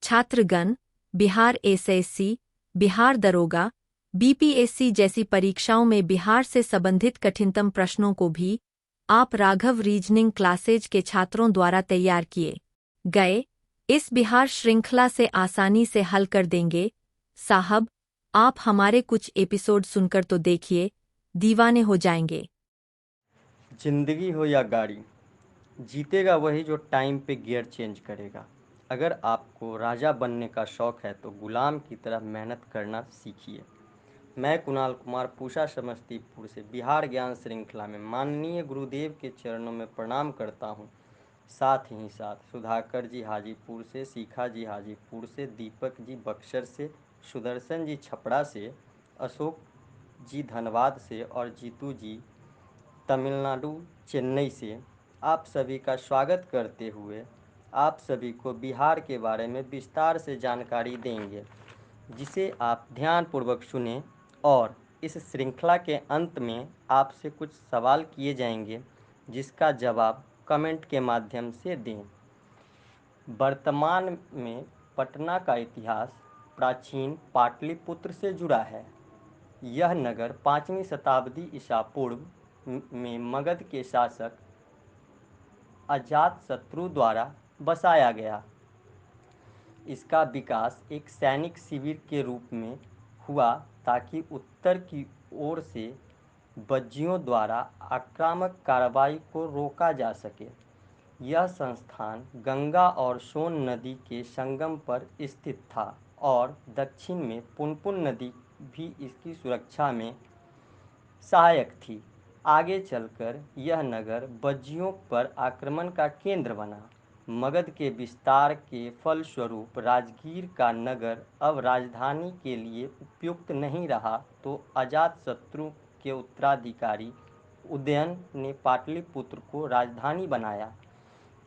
छात्रगण Bihar SSC, Bihar दरोगा, BPSC जैसी परीक्षाओं में बिहार से संबंधित कठिनतम प्रश्नों को भी आप राघव रीजनिंग क्लासेज के छात्रों द्वारा तैयार किए गए इस बिहार श्रृंखला से आसानी से हल कर देंगे। साहब, आप हमारे कुछ एपिसोड सुनकर तो देखिए, दीवाने हो जाएंगे। जिंदगी हो या गाड़ी, जीतेगा वही जो टाइम पे गियर चेंज करेगा। अगर आपको राजा बनने का शौक है तो गुलाम की तरह मेहनत करना सीखिए। मैं कुणाल कुमार पूसा समस्तीपुर से बिहार ज्ञान श्रृंखला में माननीय गुरुदेव के चरणों में प्रणाम करता हूँ। साथ ही साथ सुधाकर जी हाजीपुर से, शिखा जी हाजीपुर से, दीपक जी बक्सर से, सुदर्शन जी छपरा से, अशोक जी धनबाद से और जीतू जी तमिलनाडु चेन्नई से आप सभी का स्वागत करते हुए आप सभी को बिहार के बारे में विस्तार से जानकारी देंगे, जिसे आप ध्यानपूर्वक सुनें। और इस श्रृंखला के अंत में आपसे कुछ सवाल किए जाएंगे, जिसका जवाब कमेंट के माध्यम से दें। वर्तमान में पटना का इतिहास प्राचीन पाटलिपुत्र से जुड़ा है। यह नगर 5वीं शताब्दी ईसा पूर्व में मगध के शासक अजातशत्रु द्वारा बसाया गया। इसका विकास एक सैनिक शिविर के रूप में हुआ ताकि उत्तर की ओर से बज्जियों द्वारा आक्रामक कार्रवाई को रोका जा सके। यह संस्थान गंगा और सोन नदी के संगम पर स्थित था और दक्षिण में पुनपुन नदी भी इसकी सुरक्षा में सहायक थी। आगे चलकर यह नगर बज्जियों पर आक्रमण का केंद्र बना। मगध के विस्तार के फलस्वरूप राजगीर का नगर अब राजधानी के लिए उपयुक्त नहीं रहा, तो अजातशत्रु के उत्तराधिकारी उदयन ने पाटलिपुत्र को राजधानी बनाया।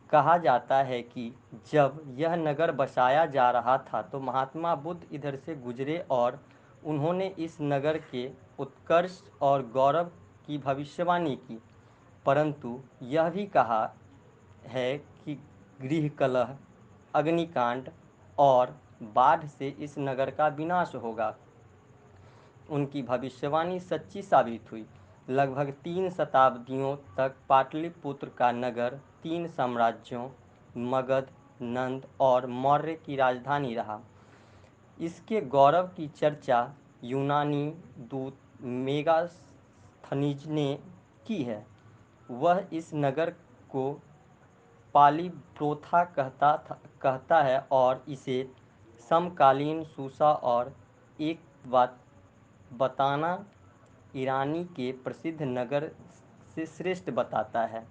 कहा जाता है कि जब यह नगर बसाया जा रहा था तो महात्मा बुद्ध इधर से गुजरे और उन्होंने इस नगर के उत्कर्ष और गौरव की भविष्यवाणी की, परंतु यह भी कहा है कि गृह कलह, अग्निकांड और बाढ़ से इस नगर का विनाश होगा। उनकी भविष्यवाणी सच्ची साबित हुई। लगभग 3 शताब्दियों तक पाटलिपुत्र का नगर 3 साम्राज्यों मगध, नंद और मौर्य की राजधानी रहा। इसके गौरव की चर्चा यूनानी दूत मेगास्थनीज ने की है। वह इस नगर को पालिप्रोथा कहता है और इसे समकालीन सूसा और एक बात बताना ईरानी के प्रसिद्ध नगर से श्रेष्ठ बताता है।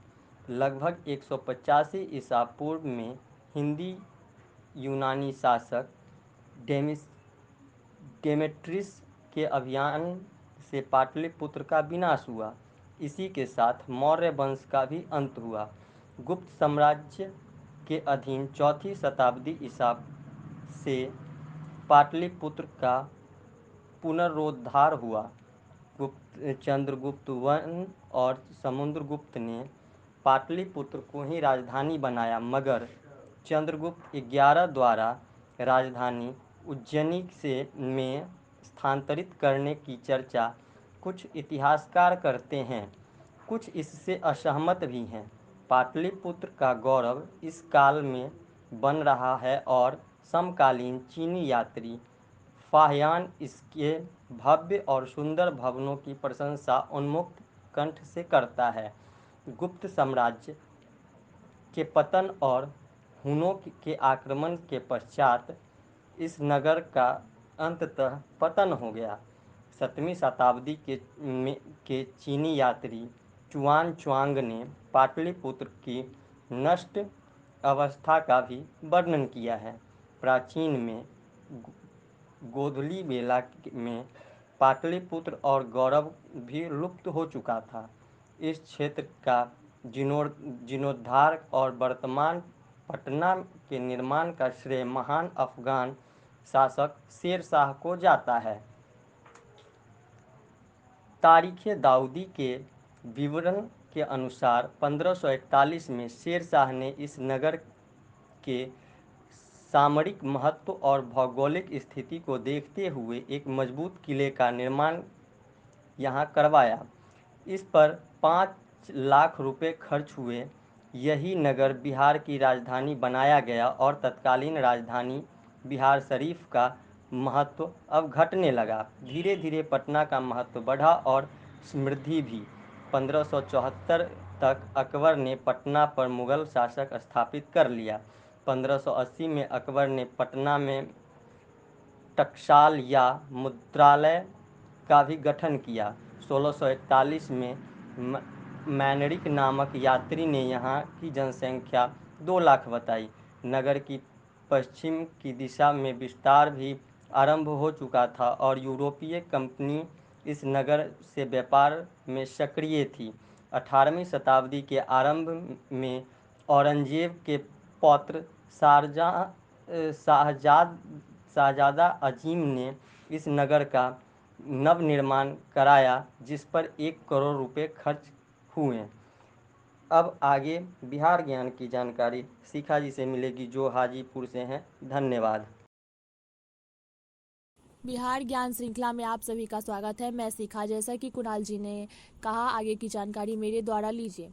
लगभग 185 ईसा पूर्व में हिंदी यूनानी शासक डेमेट्रियस के अभियान से पाटलिपुत्र का विनाश हुआ। इसी के साथ मौर्य वंश का भी अंत हुआ। गुप्त साम्राज्य के अधीन 4वीं शताब्दी ईसा से पाटलिपुत्र का पुनरुद्धार हुआ। चंद्रगुप्त वन और समुद्रगुप्त ने पाटलिपुत्र को ही राजधानी बनाया, मगर चंद्रगुप्त 11 द्वारा राजधानी उज्जैनी में स्थानांतरित करने की चर्चा कुछ इतिहासकार करते हैं, कुछ इससे असहमत भी हैं। पाटलिपुत्र का गौरव इस काल में बन रहा है और समकालीन चीनी यात्री फाहियान इसके भव्य और सुंदर भवनों की प्रशंसा उन्मुक्त कंठ से करता है। गुप्त साम्राज्य के पतन और हुनों के आक्रमण के पश्चात इस नगर का अंततः पतन हो गया। 7वीं शताब्दी के चीनी यात्री चुआन चुआंग ने पाटलिपुत्र की नष्ट अवस्था का भी वर्णन किया है। प्राचीन में गोधूली बेला में पाटलिपुत्र और गौरव भी लुप्त हो चुका था। इस क्षेत्र का जीर्णोद्धार और वर्तमान पटना के निर्माण का श्रेय महान अफगान शासक शेर शाह को जाता है। तारीख़ दाऊदी के विवरण के अनुसार 1541 में शेर शाह ने इस नगर के सामरिक महत्व और भौगोलिक स्थिति को देखते हुए एक मजबूत किले का निर्माण यहाँ करवाया। इस पर 5 लाख रुपए खर्च हुए। यही नगर बिहार की राजधानी बनाया गया और तत्कालीन राजधानी बिहार शरीफ का महत्व अब घटने लगा। धीरे धीरे पटना का महत्व बढ़ा और समृद्धि भी। 1574 तक अकबर ने पटना पर मुगल शासक स्थापित कर लिया। 1580 में अकबर ने पटना में टकसाल या मुद्रालय का भी गठन किया। 1641 में मैनरिक नामक यात्री ने यहाँ की जनसंख्या 2 लाख बताई। नगर की पश्चिम की दिशा में विस्तार भी आरंभ हो चुका था और यूरोपीय कंपनी इस नगर से व्यापार में सक्रिय थी। 18वीं शताब्दी के आरंभ में औरंगजेब के पौत्र शाहजादा अजीम ने इस नगर का नवनिर्माण कराया, जिस पर 1 करोड़ रुपए खर्च हुए। अब आगे बिहार ज्ञान की जानकारी शिखा जी से मिलेगी, जो हाजीपुर से हैं। धन्यवाद। बिहार ज्ञान श्रृंखला में आप सभी का स्वागत है। मैं शिखा। जैसा कि कुणाल जी ने कहा, आगे की जानकारी मेरे द्वारा लीजिए।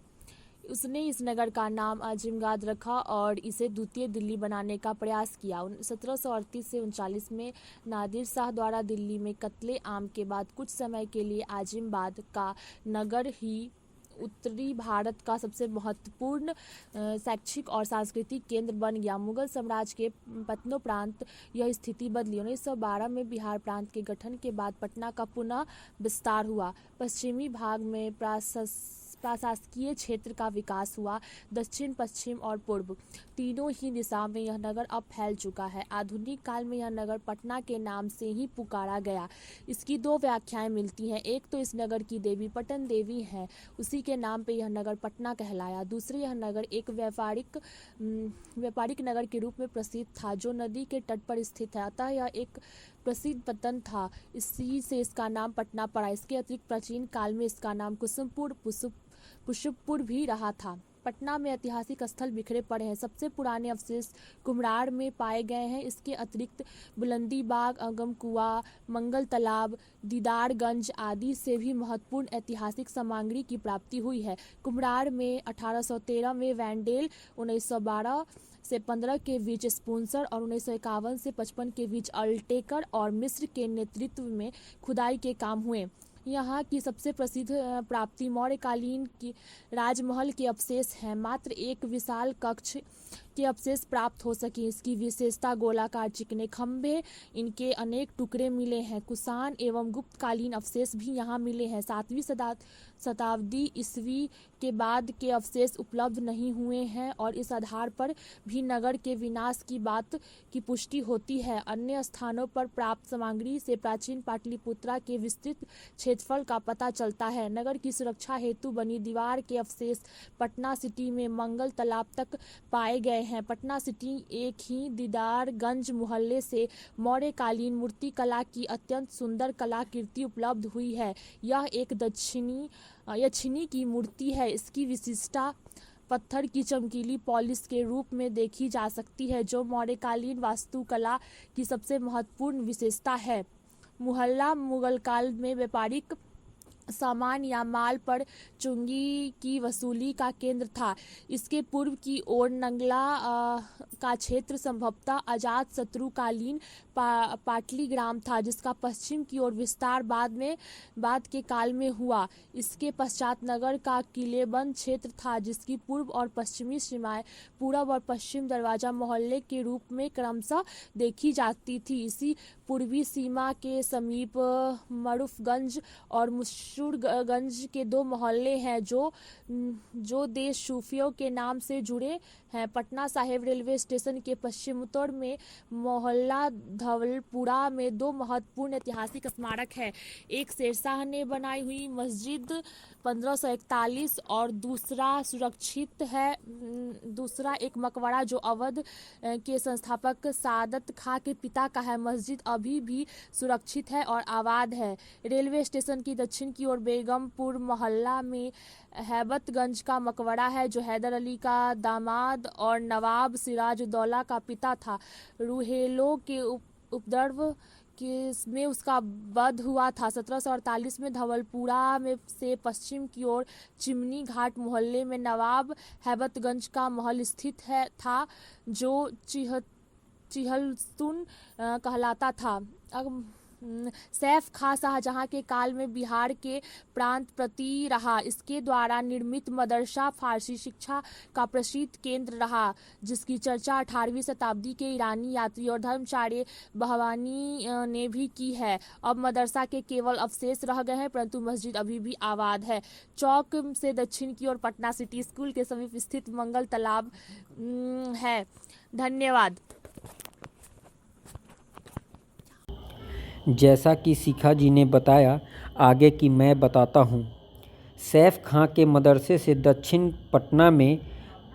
उसने इस नगर का नाम अजीमगढ़ रखा और इसे द्वितीय दिल्ली बनाने का प्रयास किया। 1738 से 39 में नादिर शाह द्वारा दिल्ली में कत्ले आम के बाद कुछ समय के लिए आजिमाबाद का नगर ही उत्तरी भारत का सबसे महत्वपूर्ण शैक्षिक और सांस्कृतिक केंद्र बन गया। मुगल साम्राज्य के पतनोपरांत यह स्थिति बदली। 1912 में बिहार प्रांत के गठन के बाद पटना का पुनः विस्तार हुआ। पश्चिमी भाग में प्रशासकीय क्षेत्र का विकास हुआ। दक्षिण, पश्चिम और पूर्व तीनों ही दिशा में यह नगर अब फैल चुका है। आधुनिक काल में यह नगर पटना के नाम से ही पुकारा गया। इसकी 2 व्याख्याएं मिलती हैं। एक तो इस नगर की देवी पटन देवी है, उसी के नाम पे यह नगर पटना कहलाया। दूसरी, यह नगर एक व्यापारिक नगर के रूप में प्रसिद्ध था, जो नदी के तट पर स्थित है, अतः यह एक प्रसिद्ध पत्तन था। इसी से इसका नाम पटना पड़ा। इसके अतिरिक्त प्राचीन काल में इसका नाम कुसुमपुर, पुष्पपुर भी रहा था। पटना में ऐतिहासिक स्थल बिखरे पड़े हैं। सबसे पुराने अवशेष कुम्हरार में पाए गए हैं। इसके अतिरिक्त बुलंदी बाग, अगम कुआं, मंगल तालाब, दीदारगंज आदि से भी महत्वपूर्ण ऐतिहासिक सामग्री की प्राप्ति हुई है। कुम्हरार में 1813 में वैंडेल, 1912 से 15 के बीच स्पूंसर और 1951 से 55 के बीच अल्टेकर और मिस्र के नेतृत्व में खुदाई के काम हुए। यहाँ की सबसे प्रसिद्ध प्राप्ति मौर्यकालीन की राजमहल के अवशेष हैं। मात्र एक विशाल कक्ष के अवशेष प्राप्त हो सके। इसकी विशेषता गोलाकार चिकने खंभे, इनके अनेक टुकड़े मिले हैं। कुषाण एवं गुप्तकालीन अवशेष भी यहाँ मिले हैं। 7वीं शताब्दी ईस्वी के बाद के अवशेष उपलब्ध नहीं हुए हैं और इस आधार पर भी नगर के विनाश की बात की पुष्टि होती है। अन्य स्थानों पर प्राप्त सामग्री से प्राचीन पाटलिपुत्रा के विस्तृत क्षेत्रफल का पता चलता है। नगर की सुरक्षा हेतु बनी दीवार के अवशेष पटना सिटी में मंगल तालाब तक पाए गए हैं। पटना सिटी एक ही दीदारगंज मोहल्ले से मौर्यकालीन मूर्ति कला की अत्यंत सुंदर कलाकृति उपलब्ध हुई है। यह एक यक्षिणी की मूर्ति है। इसकी विशिष्टता पत्थर की चमकीली पॉलिश के रूप में देखी जा सकती है, जो मौर्यकालीन वास्तुकला की सबसे महत्वपूर्ण विशेषता है। मुहल्ला मुगल काल में व्यापारिक सामान या माल पर चुंगी की वसूली का केंद्र था। इसके पूर्व की ओर नंगला का क्षेत्र संभवतः अजात शत्रुकालीन पाटली ग्राम था, जिसका पश्चिम की ओर विस्तार बाद के काल में हुआ। इसके पश्चात नगर का किलेबंद क्षेत्र था, जिसकी पूर्व और पश्चिमी सीमाएं पूरब और पश्चिम दरवाजा मोहल्ले के रूप में क्रमशः देखी जाती थी। इसी पूर्वी सीमा के समीप मरूफगंज और मुशुरगंज के 2 मोहल्ले हैं, जो देश सूफियों के नाम से जुड़े हैं। पटना साहिब रेलवे स्टेशन के पश्चिमोत्तर में मोहल्ला धवलपुरा में 2 महत्वपूर्ण ऐतिहासिक स्मारक है। एक शेरशाह ने बनाई हुई मस्जिद 1541 और दूसरा सुरक्षित है। दूसरा एक मकबरा जो अवध के संस्थापक सादत खां के पिता का है। मस्जिद अभी भी सुरक्षित है और आबाद है। रेलवे स्टेशन की दक्षिण की ओर बेगमपुर मोहल्ला में हैबतगंज का मकबरा है, जो हैदर अली का दामाद और नवाब सिराजुद्दौला का पिता था। रूहेलों के उपद्रव में उसका वध हुआ था। 1748 में धवलपुरा में से पश्चिम की ओर चिमनी घाट मोहल्ले में नवाब हैबतगंज का महल स्थित था, जो चिहलस्तुन कहलाता था। सैफ खां शाहजहां के काल में बिहार के प्रांतपति रहा। इसके द्वारा निर्मित मदरसा फारसी शिक्षा का प्रसिद्ध केंद्र रहा, जिसकी चर्चा 18वीं शताब्दी के ईरानी यात्री और धर्माचार्य बहवानी ने भी की है। अब मदरसा के केवल अवशेष रह गए हैं, परंतु मस्जिद अभी भी आबाद है। चौक से दक्षिण की ओर पटना सिटी स्कूल के समीप स्थित मंगल तालाब है। धन्यवाद। जैसा कि शिखा जी ने बताया, आगे की मैं बताता हूँ। सैफ खां के मदरसे से दक्षिण पटना में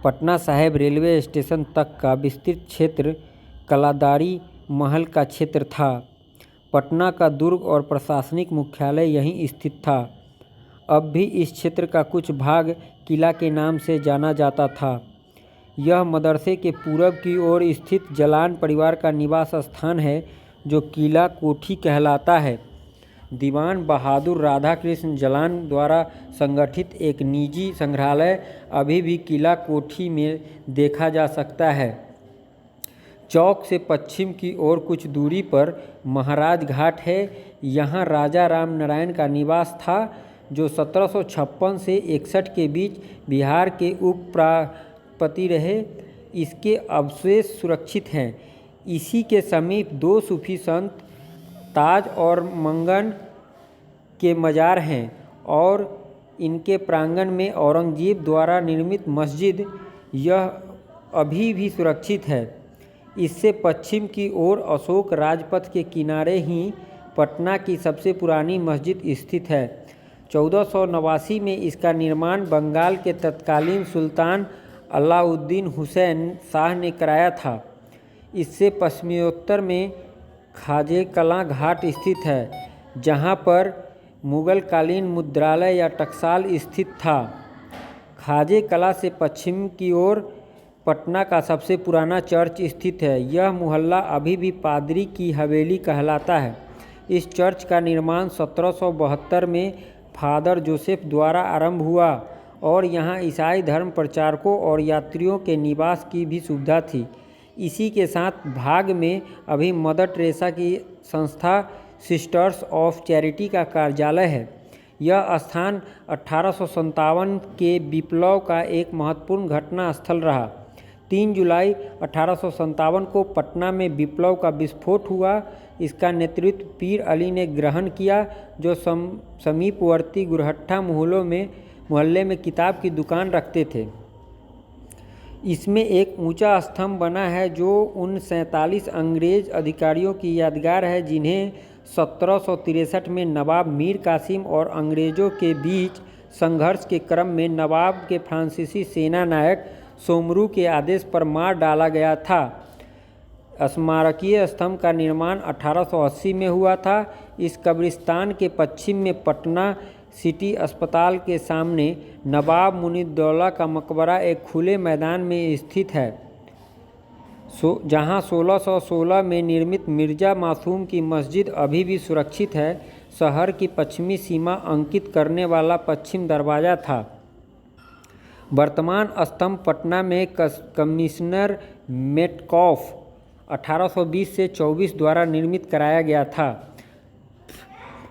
पटना साहिब रेलवे स्टेशन तक का विस्तृत क्षेत्र कलादारी महल का क्षेत्र था। पटना का दुर्ग और प्रशासनिक मुख्यालय यहीं स्थित था। अब भी इस क्षेत्र का कुछ भाग किला के नाम से जाना जाता था। यह मदरसे के पूरब की ओर स्थित जलान परिवार का निवास स्थान है, जो किला कोठी कहलाता है। दीवान बहादुर राधाकृष्ण जलान द्वारा संगठित एक निजी संग्रहालय अभी भी किला कोठी में देखा जा सकता है। चौक से पश्चिम की ओर कुछ दूरी पर महाराज घाट है। यहाँ राजा राम नारायण का निवास था, जो 1756 से 61 के बीच बिहार के उपराष्ट्रपति रहे। इसके अवशेष सुरक्षित हैं। इसी के समीप दो सूफी संत ताज और मंगन के मज़ार हैं और इनके प्रांगण में औरंगजेब द्वारा निर्मित मस्जिद यह अभी भी सुरक्षित है। इससे पश्चिम की ओर अशोक राजपथ के किनारे ही पटना की सबसे पुरानी मस्जिद स्थित है। 1489 में इसका निर्माण बंगाल के तत्कालीन सुल्तान अलाउद्दीन हुसैन शाह ने कराया था। इससे पश्चिमोत्तर में खाजे कलां घाट स्थित है, जहां पर मुगल कालीन मुद्रालय या टकसाल स्थित था। खाजे कला से पश्चिम की ओर पटना का सबसे पुराना चर्च स्थित है। यह मोहल्ला अभी भी पादरी की हवेली कहलाता है। इस चर्च का निर्माण 1772 में फादर जोसेफ द्वारा आरंभ हुआ और यहाँ ईसाई धर्म प्रचारकों और यात्रियों के निवास की भी सुविधा थी। इसी के साथ भाग में अभी मदर टेरेसा की संस्था सिस्टर्स ऑफ चैरिटी का कार्यालय है। यह स्थान 1857 के विप्लव का एक महत्वपूर्ण घटना स्थल रहा। 3 जुलाई 1857 को पटना में विप्लव का विस्फोट हुआ। इसका नेतृत्व पीर अली ने ग्रहण किया, जो समीपवर्ती गुरहट्टा मोहल्ले में किताब की दुकान रखते थे। इसमें एक ऊंचा स्तंभ बना है, जो उन 47 अंग्रेज अधिकारियों की यादगार है, जिन्हें 1763 में नवाब मीर कासिम और अंग्रेज़ों के बीच संघर्ष के क्रम में नवाब के फ्रांसीसी सेना नायक सोमरू के आदेश पर मार डाला गया था। स्मारकीय स्तंभ का निर्माण 1880 में हुआ था। इस कब्रिस्तान के पश्चिम में पटना सिटी अस्पताल के सामने नवाब मुनीउद्दौला का मकबरा एक खुले मैदान में स्थित है, जहां 1616 में निर्मित मिर्ज़ा मासूम की मस्जिद अभी भी सुरक्षित है। शहर की पश्चिमी सीमा अंकित करने वाला पश्चिम दरवाज़ा था। वर्तमान स्तंभ पटना में कमिश्नर मेटकॉफ 1820 से 24 द्वारा निर्मित कराया गया था।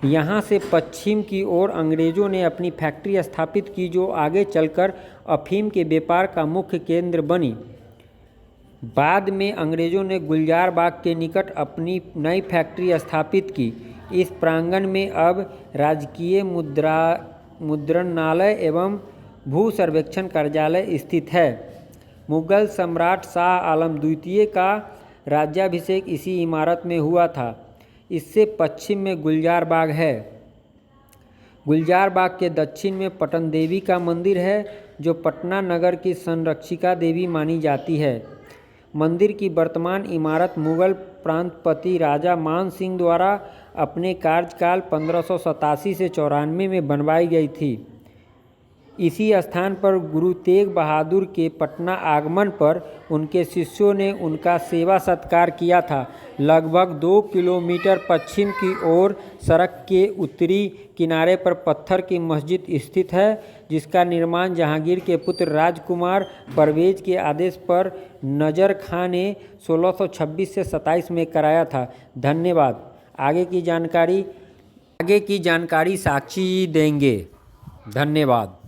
यहाँ से पश्चिम की ओर अंग्रेज़ों ने अपनी फैक्ट्री स्थापित की, जो आगे चलकर अफीम के व्यापार का मुख्य केंद्र बनी। बाद में अंग्रेज़ों ने गुलजार बाग के निकट अपनी नई फैक्ट्री स्थापित की। इस प्रांगण में अब राजकीय मुद्रणालय एवं भू सर्वेक्षण कार्यालय स्थित है। मुगल सम्राट शाह आलम द्वितीय का राज्याभिषेक इसी इमारत में हुआ था। इससे पश्चिम में गुलजार बाग है। गुलजार बाग के दक्षिण में पटन देवी का मंदिर है, जो पटना नगर की संरक्षिका देवी मानी जाती है। मंदिर की वर्तमान इमारत मुगल प्रांतपति राजा मान सिंह द्वारा अपने कार्यकाल 1587 से 94 में बनवाई गई थी। इसी स्थान पर गुरु तेग बहादुर के पटना आगमन पर उनके शिष्यों ने उनका सेवा सत्कार किया था। लगभग 2 किलोमीटर पश्चिम की ओर सड़क के उत्तरी किनारे पर पत्थर की मस्जिद स्थित है, जिसका निर्माण जहांगीर के पुत्र राजकुमार परवेज के आदेश पर नजर खां ने 1626 से 27 में कराया था। धन्यवाद। आगे की जानकारी साक्षी देंगे। धन्यवाद।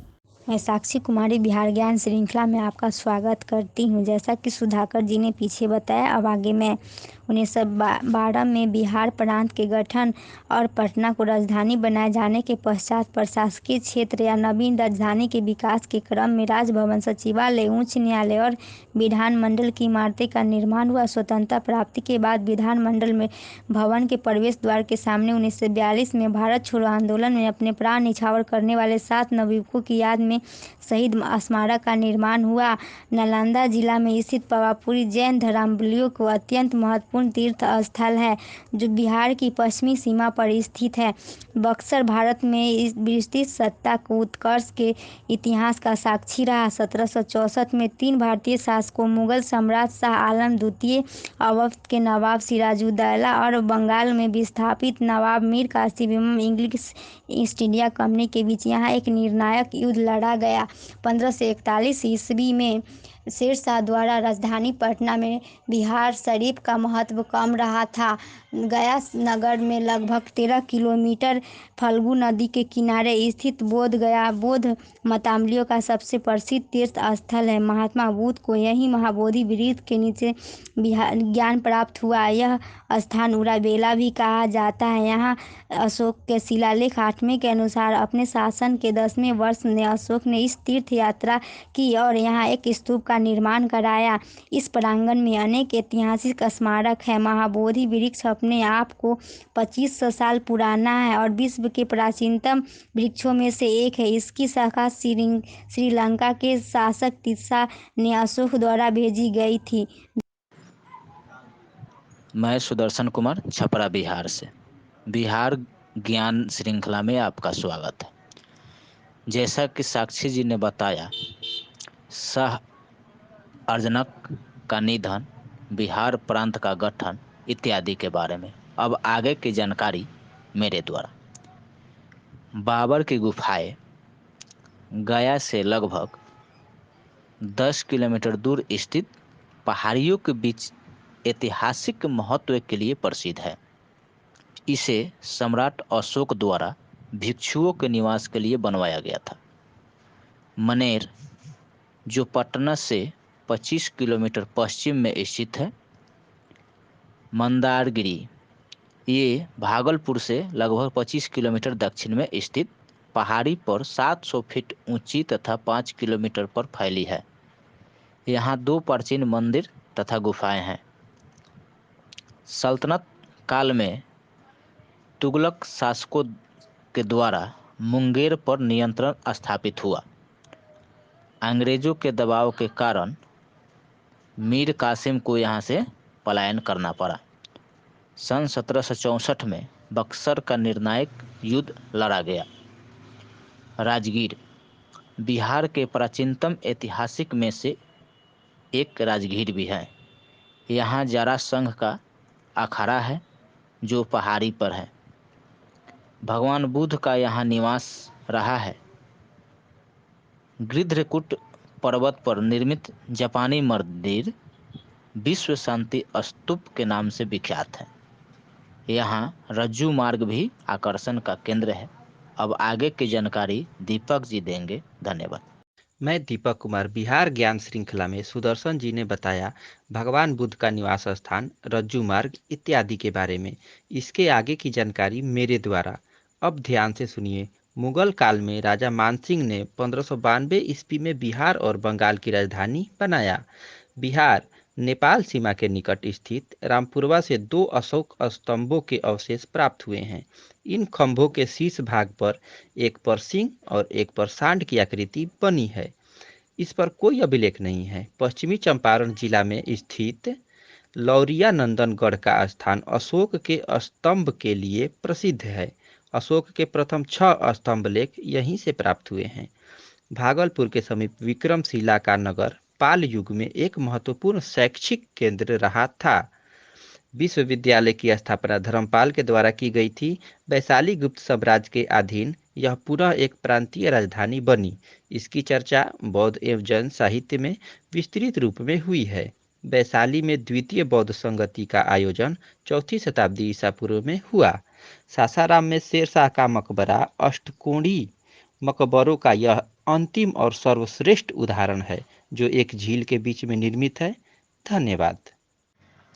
मैं साक्षी कुमारी बिहार ज्ञान श्रृंखला में आपका स्वागत करती हूँ। जैसा कि सुधाकर जी ने पीछे बताया, अब आगे मैं 1912 में बिहार प्रांत के गठन और पटना को राजधानी बनाए जाने के पश्चात प्रशासकीय क्षेत्र या नवीन राजधानी के विकास के क्रम में राजभवन, सचिवालय, उच्च न्यायालय और विधानमंडल की इमारतें का निर्माण हुआ। स्वतंत्रता प्राप्ति के बाद विधानमंडल में भवन के प्रवेश द्वार के सामने 1942 में भारत छोड़ो आंदोलन में अपने प्राण न्यौछावर करने वाले 7 नवयुवकों की याद में शहीद स्मारक का निर्माण हुआ। नालंदा जिला में स्थित पावापुरी जैन धर्मावलंबियों को अत्यंत महत्वपूर्ण तीर्थ स्थल है, जो बिहार की पश्चिमी सीमा पर स्थित है। बक्सर भारत में ब्रिटिश सत्ता को उत्कर्ष के इतिहास का साक्षी रहा। 1764 में 3 भारतीय शासकों मुगल सम्राट शाह आलम द्वितीय, अवध के नवाब सिराजुद्दौला और बंगाल में विस्थापित नवाब मीर कासिम एवं इंग्लिश ईस्ट इंडिया कंपनी के बीच यहाँ एक निर्णायक युद्ध लड़ा गया। 1541 ईस्वी में शेरशाह द्वारा राजधानी पटना में बिहार शरीफ का महत्व कम रहा था। गया नगर में लगभग 13 किलोमीटर फल्गु नदी के किनारे स्थित बोध गया बौद्ध मतावलंबियों का सबसे प्रसिद्ध तीर्थ स्थल है। महात्मा बुद्ध को यही महाबोधि वृक्ष के नीचे ज्ञान प्राप्त हुआ। यह स्थान उराबेला भी कहा जाता है। यहाँ अशोक के शिलालेख 8वें के अनुसार अपने शासन के 10वें वर्ष में अशोक ने इस तीर्थ यात्रा की और यहाँ एक स्तूप का निर्माण कराया। इस प्रांगण में अनेक ऐतिहासिक स्मारक है। महाबोधि वृक्ष अपने आप को 2500 साल पुराना है और विश्व के प्राचीनतम वृक्षों में से एक है। इसकी शाखा श्रीलंका के शासक तिस्सा ने अशोक द्वारा भेजी गई थी। मैं सुदर्शन कुमार छपरा बिहार से बिहार ज्ञान श्रृंखला में आपका स्वागत है। जैसा कि साक्षी जी ने बताया, शाह अर्जनक का निधन, बिहार प्रांत का गठन इत्यादि के बारे में अब आगे की जानकारी मेरे द्वारा। बाबर की गुफाएं गया से लगभग 10 किलोमीटर दूर स्थित पहाड़ियों के बीच ऐतिहासिक महत्व के लिए प्रसिद्ध है। इसे सम्राट अशोक द्वारा भिक्षुओं के निवास के लिए बनवाया गया था। मनेर, जो पटना से 25 किलोमीटर पश्चिम में स्थित है। मंदारगिरी, ये भागलपुर से लगभग 25 किलोमीटर दक्षिण में स्थित पहाड़ी पर 700 फीट ऊंची तथा 5 किलोमीटर पर फैली है। यहाँ 2 प्राचीन मंदिर तथा गुफाएं हैं। सल्तनत काल में तुगलक शासकों के द्वारा मुंगेर पर नियंत्रण स्थापित हुआ। अंग्रेजों के दबाव के कारण मीर कासिम को यहाँ से पलायन करना पड़ा। सन 1764 में बक्सर का निर्णायक युद्ध लड़ा गया। राजगीर बिहार के प्राचीनतम ऐतिहासिक में से एक राजगीर भी है। यहाँ जरा संघ का अखाड़ा है जो पहाड़ी पर है। भगवान बुद्ध का यहाँ निवास रहा है। गिद्धकूट पर्वत पर निर्मित जापानी मंदिर विश्व शांति स्तूप के नाम से विख्यात है। यहाँ रज्जू मार्ग भी आकर्षण का केंद्र है। अब आगे की जानकारी दीपक जी देंगे। धन्यवाद। मैं दीपक कुमार बिहार ज्ञान श्रृंखला में सुदर्शन जी ने बताया भगवान बुद्ध का निवास स्थान, रज्जू मार्ग इत्यादि के बारे में। इसके आगे की जानकारी मेरे द्वारा। अब ध्यान से सुनिए। मुगल काल में राजा मानसिंह ने 1592 ईस्वी में बिहार और बंगाल की राजधानी बनाया। बिहार नेपाल सीमा के निकट स्थित रामपुरवा से 2 अशोक स्तंभों के अवशेष प्राप्त हुए हैं। इन खंभों के शीर्ष भाग पर एक पर सिंह और एक पर सांड की आकृति बनी है। इस पर कोई अभिलेख नहीं है। पश्चिमी चंपारण जिला में स्थित लौरिया नंदनगढ़ का स्थान अशोक के स्तंभ के लिए प्रसिद्ध है। अशोक के प्रथम 6 स्तंभ लेख यहीं से प्राप्त हुए हैं। भागलपुर के समीप विक्रमशिला का नगर पाल युग में एक महत्वपूर्ण शैक्षिक केंद्र रहा था। विश्वविद्यालय की स्थापना धर्मपाल के द्वारा की गई थी। वैशाली गुप्त साम्राज्य के अधीन यह पुनः एक प्रांतीय राजधानी बनी। इसकी चर्चा बौद्ध एवं जैन साहित्य में विस्तृत रूप में हुई है। वैशाली में द्वितीय बौद्ध संगति का आयोजन 4वीं शताब्दी ईसा पूर्व में हुआ। सासाराम में शेरशाह का मकबरा अष्टकोणी मकबरों का यह अंतिम और सर्वश्रेष्ठ उदाहरण है, जो एक झील के बीच में निर्मित है। धन्यवाद।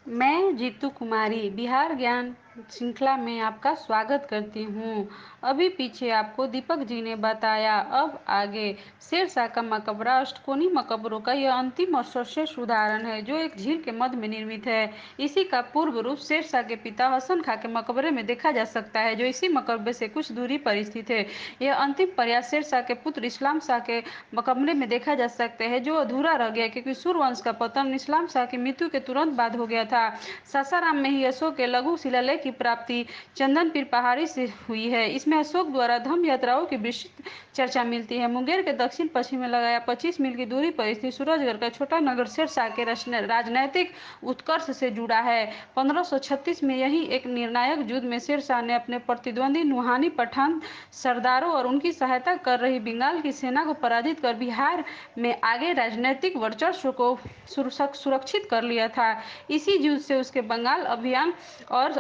मैं जीतू कुमारी बिहार ज्ञान श्रृंखला में आपका स्वागत करती हूँ। अभी पीछे आपको दीपक जी ने बताया, अब आगे शेरशाह का मकबरा अष्टकोणी मकबरों का यह अंतिम और सर्वश्रेष्ठ उदाहरण है, जो एक झील के मध्य में निर्मित है। इसी का पूर्व रूप शेरशाह के पिता हसन खां के मकबरे में देखा जा सकता है, जो इसी मकबरे से कुछ दूरी पर स्थित है। यह अंतिम प्रयास शेरशाह के पुत्र इस्लाम शाह के मकबरे में देखा जा सकता है, जो अधूरा रह गया क्योंकि सूर्यवंश का पतन इस्लाम शाह की मृत्यु के तुरंत बाद हो गया था। सासाराम में ही अशोक के लघु शिलालेख की प्राप्ति चंदनपीर पहाड़ी से हुई है। इसमें अशोक द्वारा धम्म यात्राओं की विस्तृत चर्चा मिलती है। मुंगेर के दक्षिण पश्चिम में लगाया 25 मील की दूरी पर स्थित सूरजगढ़ का छोटा नगर शेरशाह के राजनैतिक उत्कर्ष से जुड़ा है। 1536 में यही एक निर्णायक युद्ध में शेरशाह ने अपने प्रतिद्वंदी नुहानी पठान सरदारों और उनकी सहायता कर रही बंगाल की सेना को पराजित कर बिहार में आगे राजनैतिक वर्चस्व को सुरक्षित कर लिया था। इसी युद्ध से उसके बंगाल अभियान और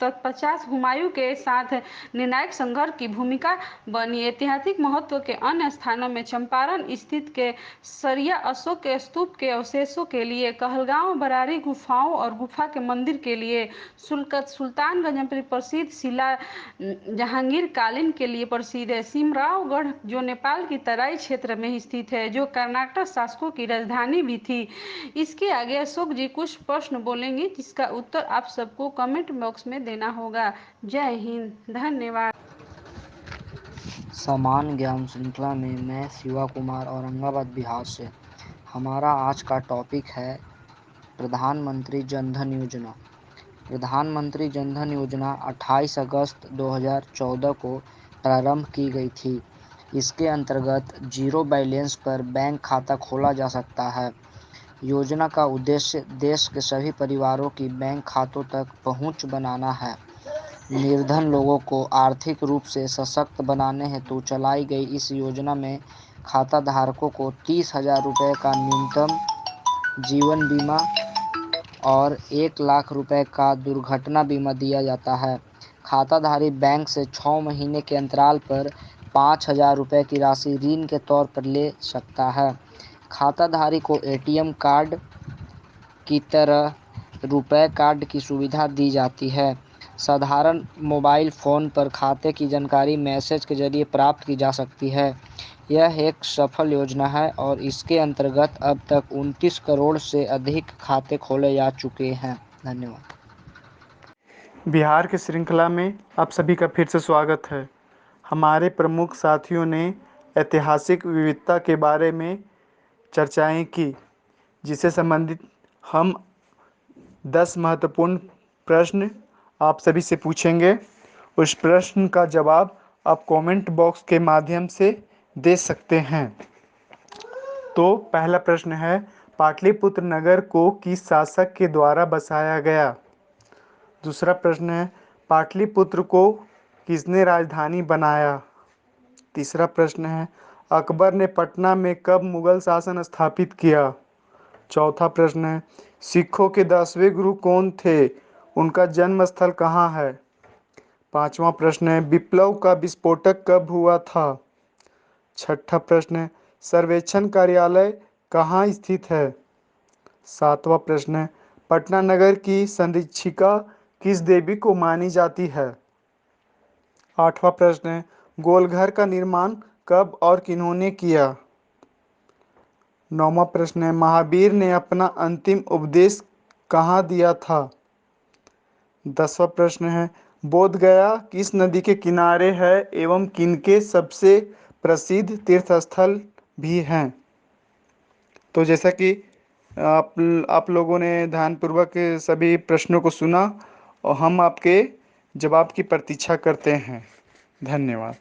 तत्पश्चात हुमायूं के साथ निर्णायक संघर्ष की भूमिका बनी। ऐतिहासिक महत्व के अन्य स्थानों में चंपारण स्थित के सरिया अशोक के स्तूप के अवशेषों के लिए, कहलगांव बरारी गुफाओं और गुफा के मंदिर के लिए, सुल्तानगंज में प्रसिद्ध शिला जहांगीर कालीन के लिए प्रसिद्ध है, सिमरावगढ़ जो नेपाल की तराई क्षेत्र में स्थित है, जो कर्नाटक शासकों की राजधानी भी थी। इसके आगे अशोक जी कुछ प्रश्न बोलेंगे, जिसका उत्तर आप सबको कमेंट बॉक्स में देना होगा। जय हिंद, धन्यवाद। समान ज्ञान श्रृंखला में मैं शिवा कुमार औरंगाबाद बिहार से। हमारा आज का टॉपिक है प्रधानमंत्री जनधन योजना। प्रधानमंत्री जनधन योजना 28 अगस्त 2014 को प्रारंभ की गई थी। इसके अंतर्गत जीरो बैलेंस पर बैंक खाता खोला जा सकता है। योजना का उद्देश्य देश के सभी परिवारों की बैंक खातों तक पहुंच बनाना है। निर्धन लोगों को आर्थिक रूप से सशक्त बनाने हेतु चलाई गई इस योजना में खाता धारकों को 30,000 रुपये का न्यूनतम जीवन बीमा और 1 लाख रुपए का दुर्घटना बीमा दिया जाता है। खाताधारी बैंक से 6 महीने के अंतराल पर 5,000 रुपये की राशि ऋण के तौर पर ले सकता है। खाताधारी को एटीएम कार्ड की तरह रुपए कार्ड की सुविधा दी जाती है। साधारण मोबाइल फ़ोन पर खाते की जानकारी मैसेज के जरिए प्राप्त की जा सकती है। यह एक सफल योजना है और इसके अंतर्गत अब तक 29 करोड़ से अधिक खाते खोले जा चुके हैं। धन्यवाद। बिहार की श्रृंखला में आप सभी का फिर से स्वागत है। हमारे प्रमुख साथियों ने ऐतिहासिक विविधता के बारे में चर्चाएं की, जिससे संबंधित हम 10 महत्वपूर्ण प्रश्न आप सभी से पूछेंगे। उस प्रश्न का जवाब आप कमेंट बॉक्स के माध्यम से दे सकते हैं। तो पहला प्रश्न है, पाटलिपुत्र नगर को किस शासक के द्वारा बसाया गया? दूसरा प्रश्न है, पाटलिपुत्र को किसने राजधानी बनाया? तीसरा प्रश्न है, अकबर ने पटना में कब मुगल शासन स्थापित किया? चौथा प्रश्न है, सिखों के 10वें गुरु कौन थे? उनका जन्म स्थल कहाँ है? पांचवा प्रश्न है, विप्लव का विस्फोटक कब हुआ था? छठा प्रश्न है, सर्वेक्षण कार्यालय कहाँ स्थित है? सातवां प्रश्न है, पटना नगर की संरक्षिका किस देवी को मानी जाती है? आठवां प्रश्न है, गोलघर का निर्माण कब और किन्होंने किया? नौवां प्रश्न है, महावीर ने अपना अंतिम उपदेश कहाँ दिया था? 10वां प्रश्न है, बोध गया किस नदी के किनारे है एवं किनके सबसे प्रसिद्ध तीर्थस्थल भी हैं? तो जैसा कि आप लोगों ने ध्यानपूर्वक सभी प्रश्नों को सुना और हम आपके जवाब की प्रतीक्षा करते हैं। धन्यवाद।